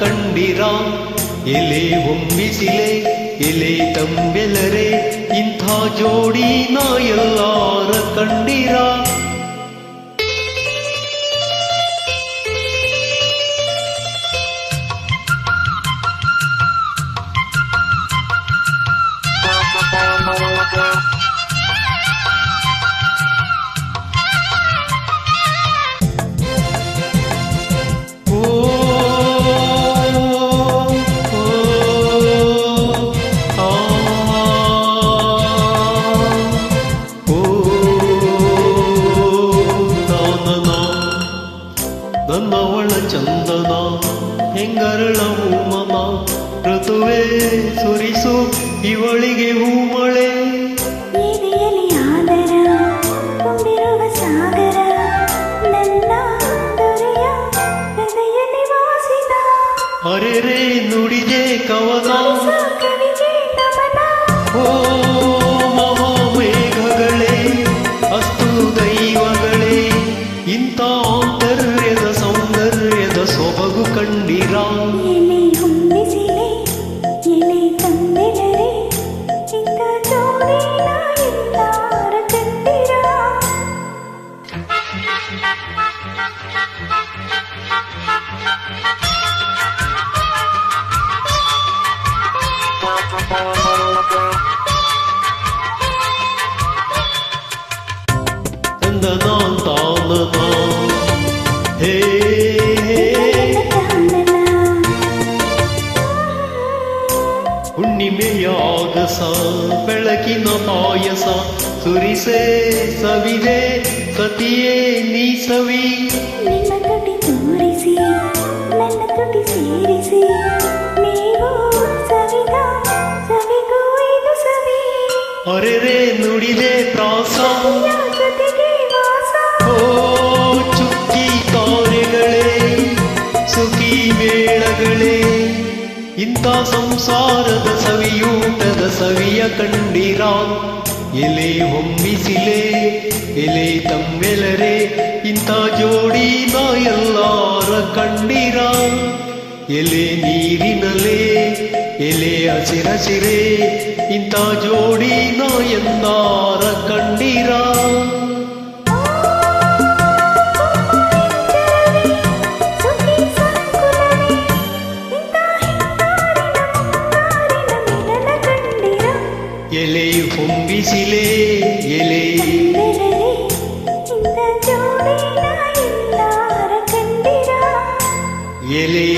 ಕಂಡಿರ ಎಲೆ ಹೊಂಬಿಸಿಲೆ ಎಲೆ ತಂಬೆಲರೆ ಇಂಥ ಜೋಡಿ ನಾ ಎಲ್ಲಾರ ಕಂಡಿರ ನನ್ನವಳ ಚಂದನ ಹೆಂಗರಳ ಹೂಮನ ಋತುವೆ ಸುರಿಸು ಇವಳಿಗೆ ಹೂಮಳೆ ಎದೆಯಲ್ಲಿ ಆದರ ತುಂಬಿರುವ ಸಾಗರ ನನ್ನ ದೊರೆಯ ಹೃದಯದಲ್ಲಿ ವಾಸಿದ ಅರೆರೆ ನುಡಿದೆ ಕವನ ಕವಿಗೆ ನಮನ ಓ ಮಹಾಮೇಘಗಳೇ ಅಸ್ತು ದೈವಗಳೇ ಇಂಥ ಆಂತರ್ಯದ ಸೌಂದರ್ಯದ ಸೊಬಗು ಕಂಡಿರ ಎಲೆ ಹೊಂಬಿಸಿಲೆ ಎಲೆ ತಂದೆಲರೆ ಇಂಥ ಜೋಡಿನ ಎಲ್ಲಾರ ಕಂಡಿರ ತಂದನಾಂತಾನನ ಹೇ ಹುಣ್ಣಿಮೆಯ ಆಗಸ ಬೆಳಕಿನ ಪಾಯಸ ಸುರಿಸೆ ಸವಿದೆ ಸತಿಯೇ ನೀ ಸವಿ ನಿಮ್ಮ ತುಟಿ ತೋರಿಸಿ ನನ್ನ ತುಟಿ ಸೇರಿಸಿ ನೀವು ಸವಿದ ಸವಿಗೂ ಇದು ಸವಿ ಅರೆರೆ ನುಡಿದೆ ಪ್ರಾಸ ಜೊತೆಗೆ ವಾಸ ಓ ಚುಕ್ಕಿ ತಾರೆಗಳೇ ಸುಖಿ ಮೇಳಗಳೇ ಇಂಥ ಸಂಸಾರದ ಸವಿಯೂಟದ ಸವಿಯ ಕಂಡಿರ ಎಲೆ ಹೊಂಬಿಸಿಲೆ ಎಲೆ ತಂಬೆಲರೆ ಇಂಥ ಜೋಡಿ ನಾ ಎಲ್ಲಾರ ಕಂಡಿರ ಎಲೆ ನೀರಿನಲೆ ಎಲೆ ಹಸಿರಸಿರೆ ಇಂಥ ಜೋಡಿ ನಾ ಎಂದಾರ ಕಂಡಿರ ಸುಖಿ ಸಂಕುಲವೇ ಇಂಥ ಹಿಂಗಾರಿನ ಮುಂಗಾರಿನ ಮಿಲನ ಕಂಡಿರ ಎಲೆ ಹೊಂಬಿಸಿಲೆ ಎಲೆ ತಂದೆಲರೆ ಇಂಥ ಜೋಡಿನ ಎಲ್ಲಾರ ಕಂಡಿರ ಎಲೆ